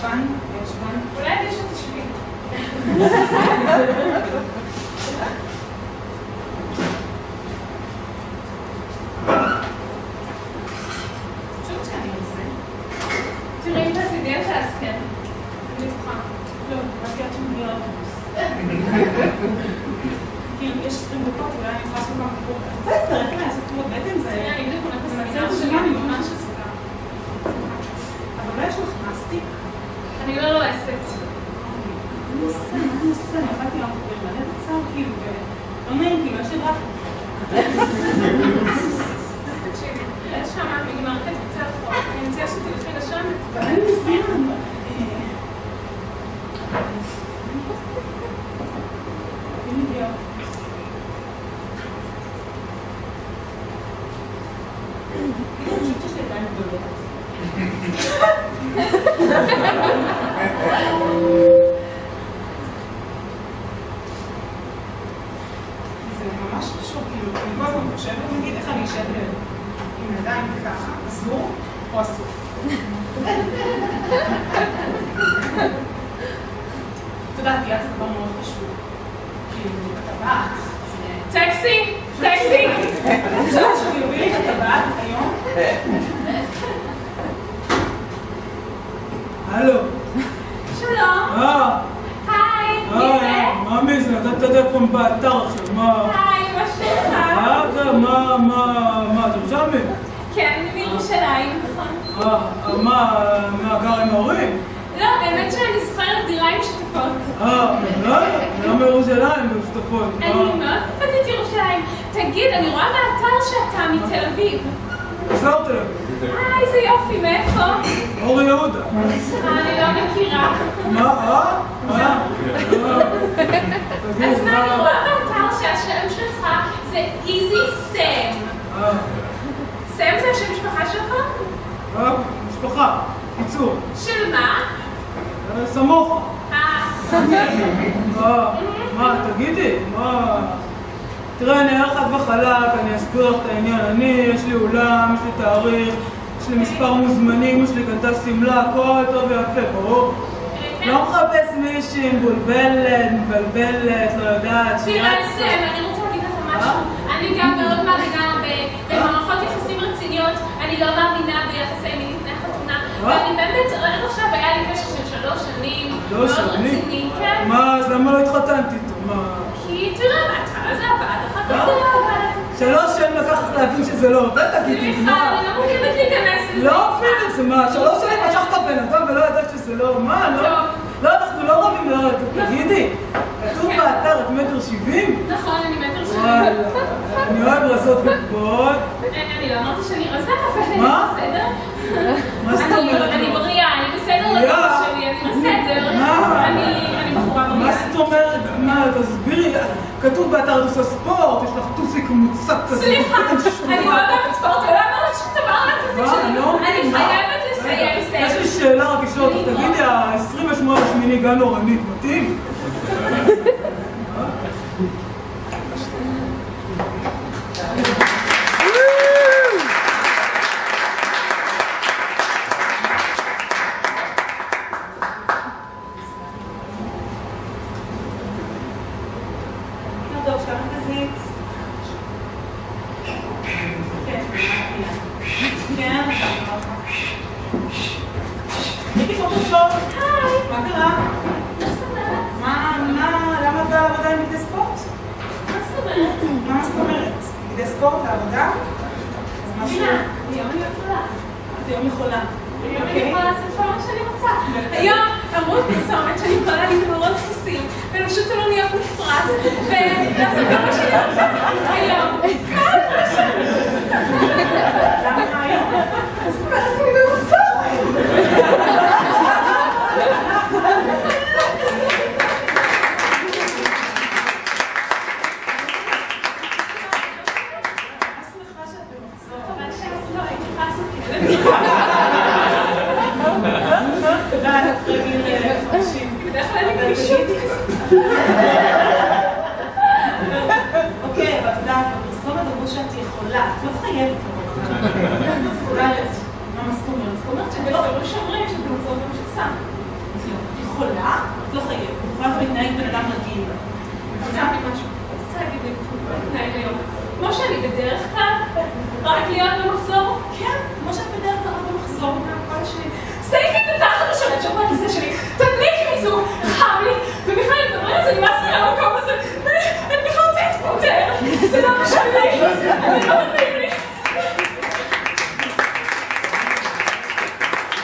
ישבן, ישבן. אולי יש שתשבי. חושבת שאני עושה. תראי אם תעשידי את האסכן. אני בטוחה. לא, רק יד שמגיע לאוטובוס. כאילו, יש 20 דקות, אולי אני יכולה לעשות כמה דקות. זה אצטרך לי לעשות כמו בטן, זה... אני בדיוק עונת זה הסמינה מצב שלי, שלי, אני אני ממש עסוקה. אבל לא יש לך מסטיק? אני לא לועסת. אני עושה, אני אכלתי יום חבר, מלא בצער, כאילו, ולא נעים, כאילו, יש לי רק... תקשיבי, יש שם מגמרת קצת חוק. אני מציעה שתלכי לשם. אבל אין לי זמן. אין לי דיוק. אני חושבת שיש לי עדיין גדולות. זה ממש חשוב, כאילו, אני כל הזמן חושבת, נגיד איך אני אשב עם ידיים ככה, אסור או אסור? את יודעת, יד זה דבר מאוד חשוב. כאילו, הטבעת. טקסי! טקסי! את יודעת שאני אוביל לי את הטבעת היום? הלו. שלום! היי! מי זה? מה מי זה? נתת את הטלפון באתר עכשיו, מה? היי, מה שלך? מה, את ירושלמי? כן, אני מירושלים, נכון. מה, גר עם ההורים? לא, באמת שאני זוכרת דירה עם שותפות. לא, למה ירושלים בשותפות? אני מאוד אוהבת את ירושלים. תגיד, אני רואה באתר שאתה מתל אביב. חזרת אליו. איזה יופי, מאיפה? אור יהודה. אני לא מכירה. אז מה, אני רואה באתר שהשם שלך זה איזי סם. סם זה השם משפחה שלך? משפחה, קיצור. של מה? סמוכה. מה? תגידי, תראה, אני אהיה חד וחלק, אני אסביר לך את העניין. יש לי אולם, יש לי תאריך, יש לי מספר מוזמנים, יש לי קנתה סמלה, הכל טוב ויפה, ברור? לא מחפש מישהי מבלבלת, לא יודעת, תראה סם, אני רוצה להגיד לך משהו. אני גם מאוד מאמינה במערכות יחסים רציניות, אני לא מאמינה ביחסי מין לפני חתונה, ואני באמת, עד עכשיו היה לי קשר של 3 שנים, מאוד רציני, כן? מה, אז למה לא התחתנתי איתו? כי תראה, בהתחלה זה עבד, אחר כך זה לא עבד. 3 שנים לקחת להבין שזה לא עובד, תגידי, סליחה, אני לא מוכנת להיכנס לזה. לא אפילו, זה מה, 3 שנים משכת בן אדם ולא ידעת שזה לא, מה, לא, אנחנו לא רבים, לא, תגידי, כתוב באתר את 1.70 מטר? נכון, אני 1.70 מטר. וואלה, אני אוהב רזות גבוהות. אני לא אמרתי שאני רזה, אבל אני מה? בסדר. מה זאת אומרת? אני בריאה, אני בסדר לגוף שלי, אני בסדר. אני בחורה בריאה. מה זאת אומרת? מה, תסבירי, כתוב באתר דוס הספורט, יש לך טוסיק מוצק כזה. סליחה, אני לא יודעת ספורט, ולא אמרת שום דבר על הטוסיק שלי. אני חייבת לסיים סדר. יש לי שאלה רק לשאול אותך, תגידי, ה-28 גן אורנית מתאים? אוקיי, אבל אתה יודעת, בפרסומת אמרו שאת יכולה, את לא חייבת לראות. מה זאת אומרת? זאת אומרת שבפירוש אומרים שאתם רוצות גם של סם. יכולה, את לא חייבת. את יכולה להתנהג בן אדם רגיל. אני רוצה להגיד משהו. אני רוצה להגיד לי, להתנהג היום. כמו שאני בדרך כלל, רק להיות במחזור. כן, כמו שאת